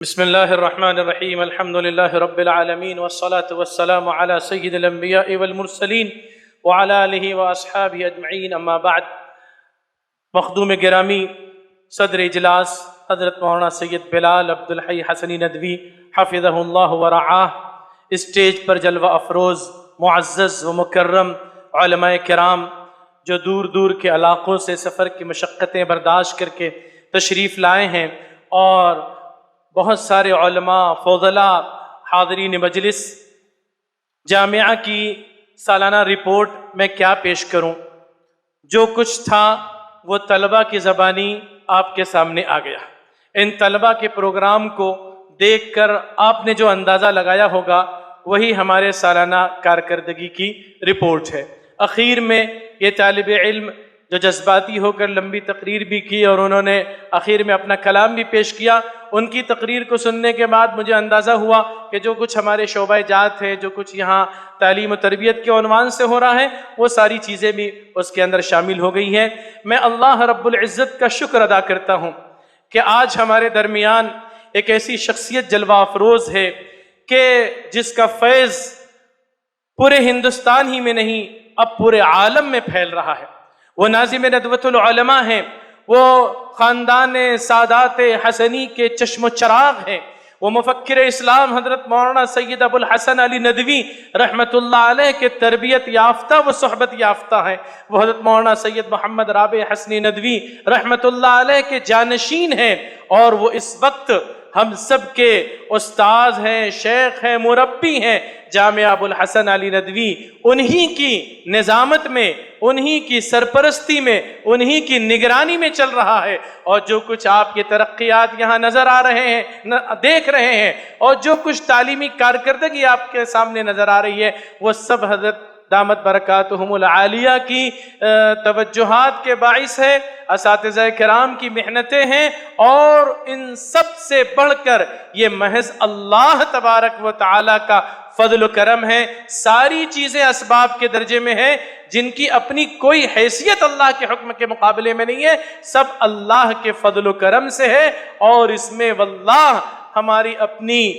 بسم اللہ الرحمن الرحیم الحمد للہ رب العالمین والصلاة والسلام علی سید الانبیاء والمرسلین وعلی آلہ واصحابہ اجمعین اما بعد۔ مخدوم گرامی، صدر اجلاس حضرت مولانا سید بلال عبدالحی حسنی ندوی حفظہ اللہ ورعاہ، اسٹیج پر جلوہ افروز معزز و مکرم علماء کرام جو دور دور کے علاقوں سے سفر کی مشقتیں برداشت کر کے تشریف لائے ہیں، اور بہت سارے علماء فضلاء حاضرین مجلس۔ جامعہ کی سالانہ رپورٹ میں کیا پیش کروں، جو کچھ تھا وہ طلبہ کی زبانی آپ کے سامنے آ گیا۔ ان طلبہ کے پروگرام کو دیکھ کر آپ نے جو اندازہ لگایا ہوگا وہی ہمارے سالانہ کارکردگی کی رپورٹ ہے۔ اخیر میں یہ طالب علم جو جذباتی ہو کر لمبی تقریر بھی کی اور انہوں نے اخیر میں اپنا کلام بھی پیش کیا، ان کی تقریر کو سننے کے بعد مجھے اندازہ ہوا کہ جو کچھ ہمارے شعبہ جات ہے، جو کچھ یہاں تعلیم و تربیت کے عنوان سے ہو رہا ہے، وہ ساری چیزیں بھی اس کے اندر شامل ہو گئی ہیں۔ میں اللہ رب العزت کا شکر ادا کرتا ہوں کہ آج ہمارے درمیان ایک ایسی شخصیت جلوہ افروز ہے کہ جس کا فیض پورے ہندوستان ہی میں نہیں، اب پورے عالم میں پھیل رہا ہے۔ وہ ناظم ندوۃ العلماء ہیں، وہ خاندان سادات حسنی کے چشم و چراغ ہیں، وہ مفکر اسلام حضرت مولانا سید ابو الحسن علی ندوی رحمت اللہ علیہ کے تربیت یافتہ و صحبت یافتہ ہیں، وہ حضرت مولانا سید محمد رابع حسنی ندوی رحمت اللہ علیہ کے جانشین ہیں، اور وہ اس وقت ہم سب کے استاذ ہیں، شیخ ہیں، مربی ہیں۔ جامعہ ابو الحسن علی ندوی انہی کی نظامت میں، انہی کی سرپرستی میں، انہی کی نگرانی میں چل رہا ہے، اور جو کچھ آپ کے ترقیات یہاں نظر آ رہے ہیں، دیکھ رہے ہیں، اور جو کچھ تعلیمی کارکردگی آپ کے سامنے نظر آ رہی ہے، وہ سب حضرت دامت برکاتہم العالیہ کی توجہات کے باعث ہے، اساتذہ کرام کی محنتیں ہیں، اور ان سب سے بڑھ کر یہ محض اللہ تبارک و تعالی کا فضل و کرم ہے۔ ساری چیزیں اسباب کے درجے میں ہیں، جن کی اپنی کوئی حیثیت اللہ کے حکم کے مقابلے میں نہیں ہے، سب اللہ کے فضل و کرم سے ہے، اور اس میں واللہ ہماری اپنی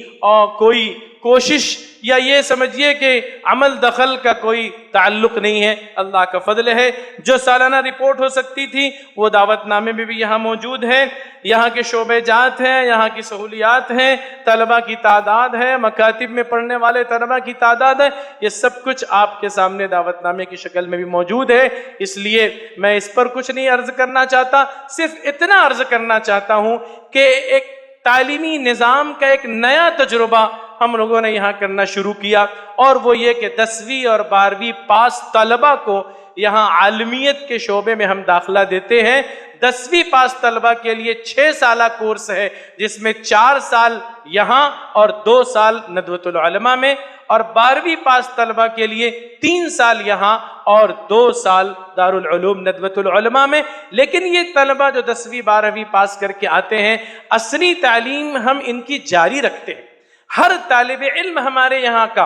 کوئی کوشش یا یہ سمجھیے کہ عمل دخل کا کوئی تعلق نہیں ہے، اللہ کا فضل ہے۔ جو سالانہ رپورٹ ہو سکتی تھی وہ دعوت نامے میں بھی یہاں موجود ہے، یہاں کے شعبے جات ہیں، یہاں کی سہولیات ہیں، طلبہ کی تعداد ہے، مکاتب میں پڑھنے والے طلبہ کی تعداد ہے، یہ سب کچھ آپ کے سامنے دعوت نامے کی شکل میں بھی موجود ہے۔ اس لیے میں اس پر کچھ نہیں عرض کرنا چاہتا، صرف اتنا عرض کرنا چاہتا ہوں کہ ایک تعلیمی نظام کا ایک نیا تجربہ ہم لوگوں نے یہاں کرنا شروع کیا، اور وہ یہ کہ 10ویں اور 12ویں پاس طلبہ کو یہاں عالمیت کے شعبے میں ہم داخلہ دیتے ہیں۔ 10ویں پاس طلبہ کے لیے 6 سالہ کورس ہے، جس میں 4 سال یہاں اور 2 سال ندوۃ العلماء میں، اور 12ویں پاس طلبہ کے لیے 3 سال یہاں اور 2 سال دارالعلوم ندوۃ العلماء میں۔ لیکن یہ طلبہ جو 10ویں 12ویں پاس کر کے آتے ہیں، اصلی تعلیم ہم ان کی جاری رکھتے ہیں۔ ہر طالب علم ہمارے یہاں کا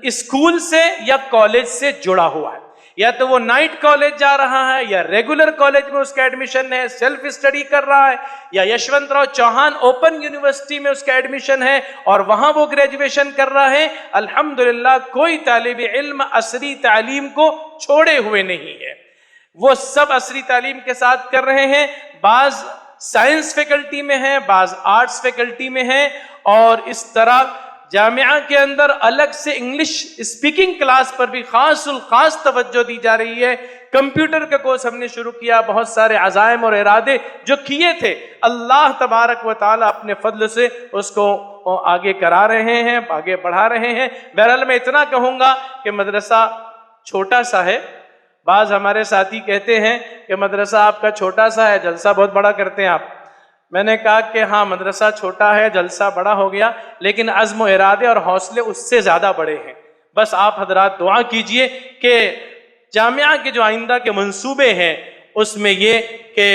اسکول سے یا کالج سے جڑا ہوا ہے، یا تو وہ نائٹ کالج جا رہا ہے، یا ریگولر کالج میں اس کا ایڈمیشن ہے، سیلف اسٹڈی کر رہا ہے، یا یشونت راؤ چوہان اوپن یونیورسٹی میں اس کا ایڈمیشن ہے اور وہاں وہ گریجویشن کر رہا ہے۔ الحمدللہ کوئی طالب علم عصری تعلیم کو چھوڑے ہوئے نہیں ہے، وہ سب عصری تعلیم کے ساتھ کر رہے ہیں۔ بعض سائنس فیکلٹی میں ہیں، بعض آرٹس فیکلٹی میں ہیں، اور اس طرح جامعہ کے اندر الگ سے انگلش اسپیکنگ کلاس پر بھی خاص توجہ دی جا رہی ہے۔ کمپیوٹر کا کورس ہم نے شروع کیا، بہت سارے عزائم اور ارادے جو کیے تھے، اللہ تبارک و تعالی اپنے فضل سے اس کو آگے کرا رہے ہیں، آگے بڑھا رہے ہیں۔ بہرحال میں اتنا کہوں گا کہ مدرسہ چھوٹا سا ہے۔ بعض ہمارے ساتھی کہتے ہیں کہ مدرسہ آپ کا چھوٹا سا ہے، جلسہ بہت بڑا کرتے ہیں آپ۔ میں نے کہا کہ ہاں، مدرسہ چھوٹا ہے، جلسہ بڑا ہو گیا، لیکن عزم و ارادے اور حوصلے اس سے زیادہ بڑے ہیں۔ بس آپ حضرات دعا کیجئے کہ جامعہ کے جو آئندہ کے منصوبے ہیں اس میں یہ کہ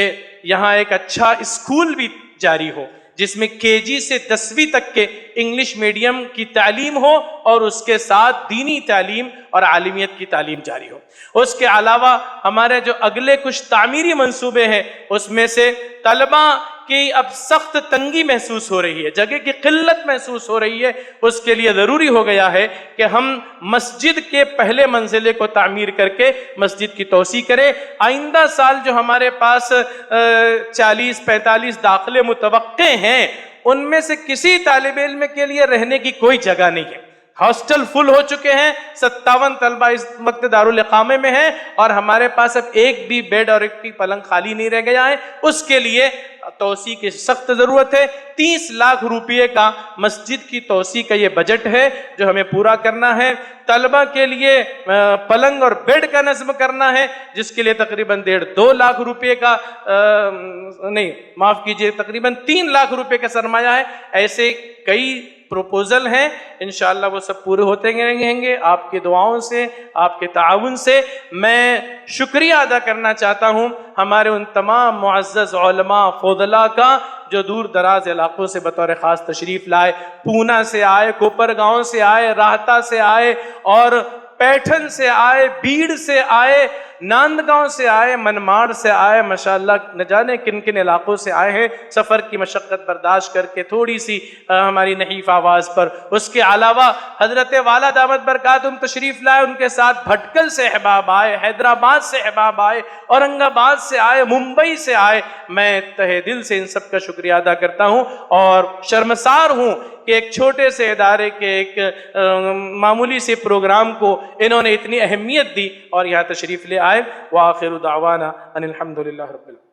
یہاں ایک اچھا اسکول بھی جاری ہو، جس میں KG سے 10ویں تک کے انگلش میڈیم کی تعلیم ہو، اور اس کے ساتھ دینی تعلیم اور عالمیت کی تعلیم جاری ہو۔ اس کے علاوہ ہمارے جو اگلے کچھ تعمیری منصوبے ہیں، اس میں سے طلبہ کہ اب سخت تنگی محسوس ہو رہی ہے، جگہ کی قلت محسوس ہو رہی ہے، اس کے لیے ضروری ہو گیا ہے کہ ہم مسجد کے پہلے منزلے کو تعمیر کر کے مسجد کی توسیع کریں۔ آئندہ سال جو ہمارے پاس 40-45 داخلے متوقع ہیں، ان میں سے کسی طالب علم کے لیے رہنے کی کوئی جگہ نہیں ہے، ہاسٹل فل ہو چکے ہیں، 57 طلبہ اس وقت دارالاقامے میں ہیں، اور ہمارے پاس اب ایک بھی بیڈ اور ایک بھی پلنگ خالی نہیں رہ گیا ہے۔ اس کے لیے توسیع کی سخت ضرورت ہے۔ 30 لاکھ روپے کا مسجد کی توسیع کا یہ بجٹ ہے جو ہمیں پورا کرنا ہے۔ طلبہ کے لیے پلنگ اور بیڈ کا نظم کرنا ہے، جس کے لیے تقریباً 1.5-2 لاکھ روپے کا نہیں معاف کیجئے تقریباً 3 لاکھ روپے کا سرمایہ ہے۔ ایسے کئی پروپوزل ہیں، انشاءاللہ وہ سب پورے ہوتے رہیں گے آپ کی دعاؤں سے، آپ کے تعاون سے۔ میں شکریہ ادا کرنا چاہتا ہوں ہمارے ان تمام معزز علماء فضلاء کا جو دور دراز علاقوں سے بطور خاص تشریف لائے، پونا سے آئے، کوپر گاؤں سے آئے، راہتا سے آئے، اور پیٹھن سے آئے، بیڑ سے آئے، ناندگاؤں سے آئے، منماڑ سے آئے، ماشاءاللہ نہ جانے کن کن علاقوں سے آئے ہیں، سفر کی مشقت برداشت کر کے تھوڑی سی ہماری نحیف آواز پر۔ اس کے علاوہ حضرت والا دامت برکاتہم تشریف لائے، ان کے ساتھ بھٹکل سے احباب آئے، حیدرآباد سے احباب آئے، اورنگ آباد سے آئے، ممبئی سے آئے۔ میں تہہ دل سے ان سب کا شکریہ ادا کرتا ہوں، اور شرمسار ہوں کہ ایک چھوٹے سے ادارے کے ایک معمولی سے پروگرام کو انہوں نے اتنی اہمیت دی اور یہاں تشریف لے آئے۔ وآخر دعوانا ان الحمدللہ رب العالمین۔